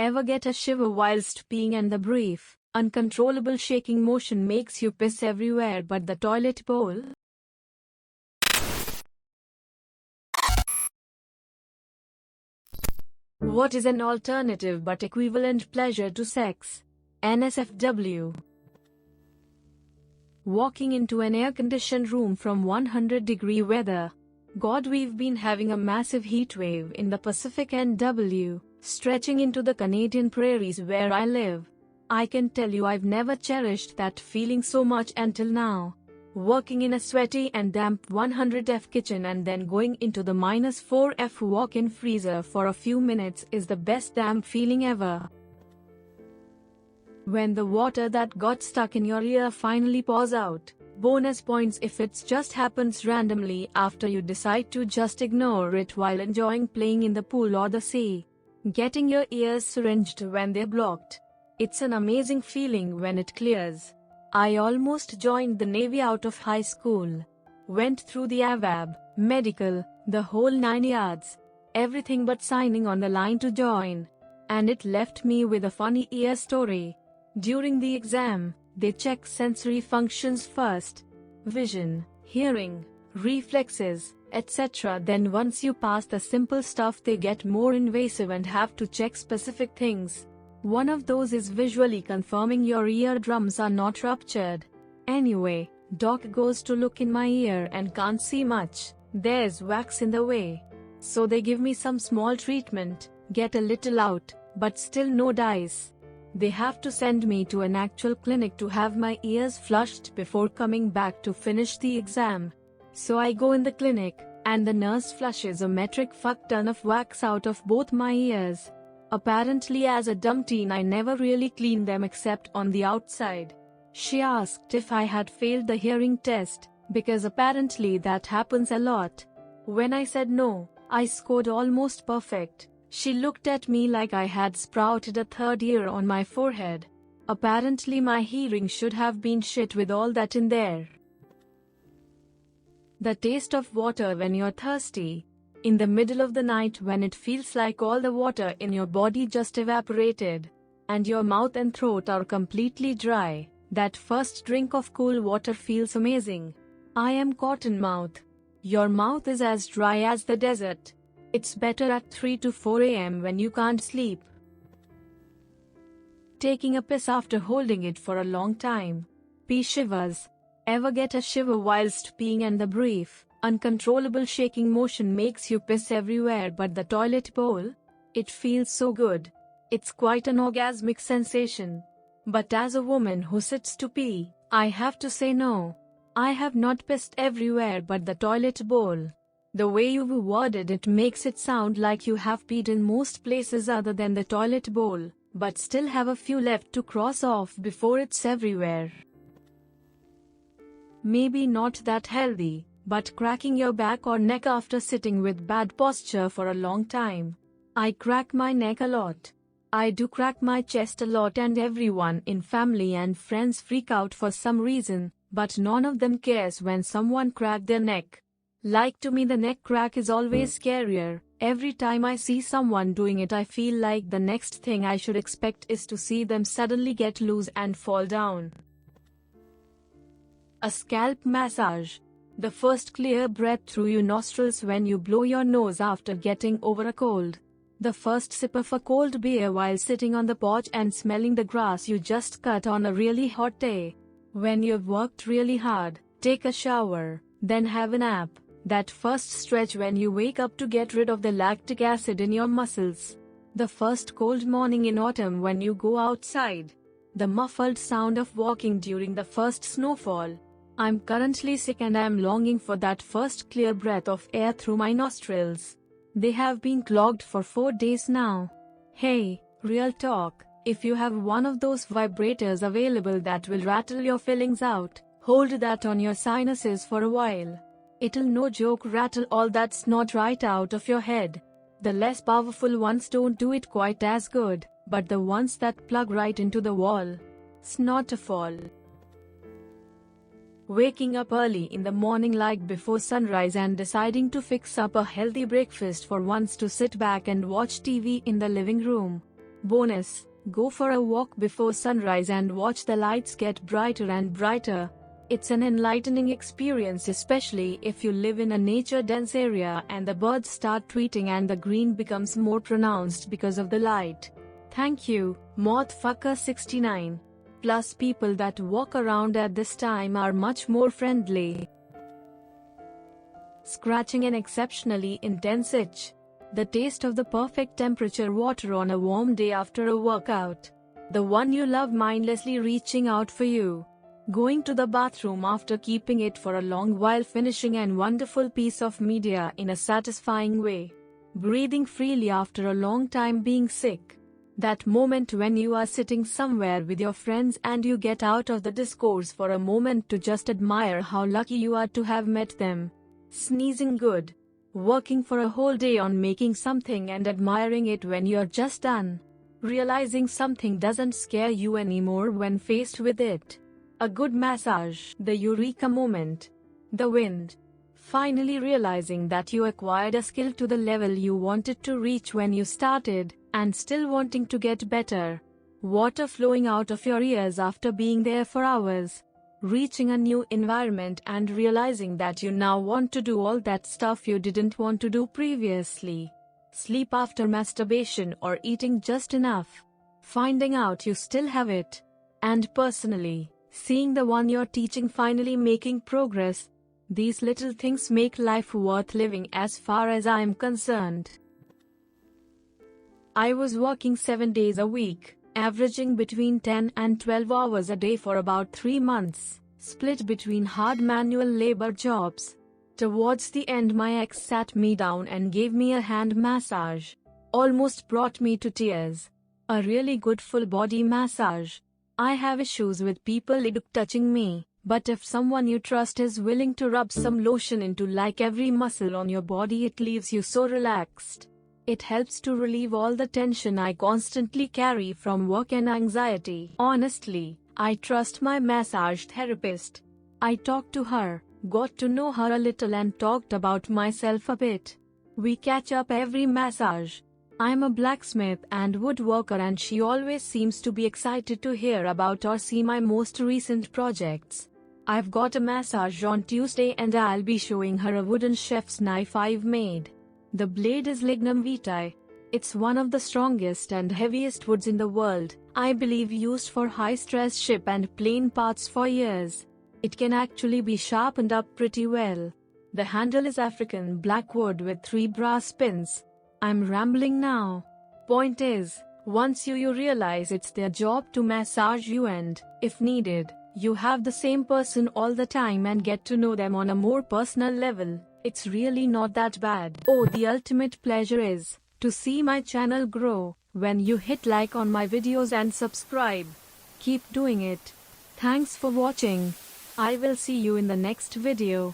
Ever get a shiver whilst peeing and the brief, uncontrollable shaking motion makes you piss everywhere but the toilet bowl? What is an alternative but equivalent pleasure to sex? NSFW. Walking into an air-conditioned room from 100-degree weather. God, we've been having a massive heat wave in the Pacific NW, stretching into the Canadian prairies where I live. I can tell you I've never cherished that feeling so much until now. Working in a sweaty and damp 100°F kitchen and then going into the -4°F walk-in freezer for a few minutes is the best damn feeling ever. When the water that got stuck in your ear finally pours out. Bonus points if it just happens randomly after you decide to just ignore it while enjoying playing in the pool or the sea. Getting your ears syringed when they're blocked. It's an amazing feeling when it clears. I almost joined the Navy out of high school. Went through the AVAB, medical, the whole 9 yards. Everything but signing on the line to join. And it left me with a funny ear story. During the exam, they check sensory functions first. Vision, hearing, reflexes, etc. Then once you pass the simple stuff they get more invasive and have to check specific things. One of those is visually confirming your eardrums are not ruptured. Anyway, doc goes to look in my ear and can't see much. There's wax in the way. So they give me some small treatment, get a little out, but still no dice. They have to send me to an actual clinic to have my ears flushed before coming back to finish the exam. So I go in the clinic, and the nurse flushes a metric fuck ton of wax out of both my ears. Apparently as a dumb teen I never really cleaned them except on the outside. She asked if I had failed the hearing test, because apparently that happens a lot. When I said no, I scored almost perfect. She looked at me like I had sprouted a third ear on my forehead. Apparently my hearing should have been shit with all that in there. The taste of water when you're thirsty. In the middle of the night when it feels like all the water in your body just evaporated, and your mouth and throat are completely dry, that first drink of cool water feels amazing. I am cottonmouth. Your mouth is as dry as the desert. It's better at 3 to 4 a.m. when you can't sleep. Taking a piss after holding it for a long time. Pee shivers. Ever get a shiver whilst peeing and the brief, uncontrollable shaking motion makes you piss everywhere but the toilet bowl? It feels so good. It's quite an orgasmic sensation. But as a woman who sits to pee, I have to say no. I have not pissed everywhere but the toilet bowl. The way you've worded it makes it sound like you have peed in most places other than the toilet bowl, but still have a few left to cross off before it's everywhere. Maybe not that healthy, but cracking your back or neck after sitting with bad posture for a long time. I crack my neck a lot. I do crack my chest a lot and everyone in family and friends freak out for some reason, but none of them cares when someone cracked their neck. Like to me the neck crack is always scarier. Every time I see someone doing it I feel like the next thing I should expect is to see them suddenly get loose and fall down. A scalp massage. The first clear breath through your nostrils when you blow your nose after getting over a cold. The first sip of a cold beer while sitting on the porch and smelling the grass you just cut on a really hot day. When you've worked really hard, take a shower, then have a nap. That first stretch when you wake up to get rid of the lactic acid in your muscles. The first cold morning in autumn when you go outside. The muffled sound of walking during the first snowfall. I'm currently sick and I'm longing for that first clear breath of air through my nostrils. They have been clogged for 4 days now. Hey, real talk, if you have one of those vibrators available that will rattle your fillings out, hold that on your sinuses for a while. It'll no joke rattle all that snot right out of your head. The less powerful ones don't do it quite as good, but the ones that plug right into the wall. Snotafall. Waking up early in the morning like before sunrise and deciding to fix up a healthy breakfast for once to sit back and watch TV in the living room. Bonus: go for a walk before sunrise and watch the lights get brighter and brighter. It's an enlightening experience, especially if you live in a nature-dense area and the birds start tweeting and the green becomes more pronounced because of the light. Thank you, Mothfucker69. Plus, people that walk around at this time are much more friendly. Scratching an exceptionally intense itch. The taste of the perfect temperature water on a warm day after a workout. The one you love mindlessly reaching out for you. Going to the bathroom after keeping it for a long while, finishing an wonderful piece of media in a satisfying way. Breathing freely after a long time being sick. That moment when you are sitting somewhere with your friends and you get out of the discourse for a moment to just admire how lucky you are to have met them. Sneezing good. Working for a whole day on making something and admiring it when you're just done. Realizing something doesn't scare you anymore when faced with it. A good massage. The eureka moment. The wind. Finally realizing that you acquired a skill to the level you wanted to reach when you started, and still wanting to get better. Water flowing out of your ears after being there for hours. Reaching a new environment and realizing that you now want to do all that stuff you didn't want to do previously. Sleep after masturbation or eating just enough. Finding out you still have it. And personally, seeing the one you're teaching finally making progress. These little things make life worth living as far as I am concerned. I was working 7 days a week, averaging between 10 and 12 hours a day for about 3 months, split between hard manual labor jobs. Towards the end, my ex sat me down and gave me a hand massage. Almost brought me to tears. A really good full body massage. I have issues with people touching me, but if someone you trust is willing to rub some lotion into like every muscle on your body, it leaves you so relaxed. It helps to relieve all the tension I constantly carry from work and anxiety. Honestly, I trust my massage therapist. I talked to her, got to know her a little and talked about myself a bit. We catch up every massage. I'm a blacksmith and woodworker and she always seems to be excited to hear about or see my most recent projects. I've got a massage on Tuesday and I'll be showing her a wooden chef's knife I've made. The blade is lignum vitae. It's one of the strongest and heaviest woods in the world, I believe, used for high-stress ship and plane parts for years. It can actually be sharpened up pretty well. The handle is African black wood with 3 brass pins. I'm rambling now. Point is, once you realize it's their job to massage you and, if needed, you have the same person all the time and get to know them on a more personal level, it's really not that bad. Oh, the ultimate pleasure is to see my channel grow when you hit like on my videos and subscribe. Keep doing it. Thanks for watching. I will see you in the next video.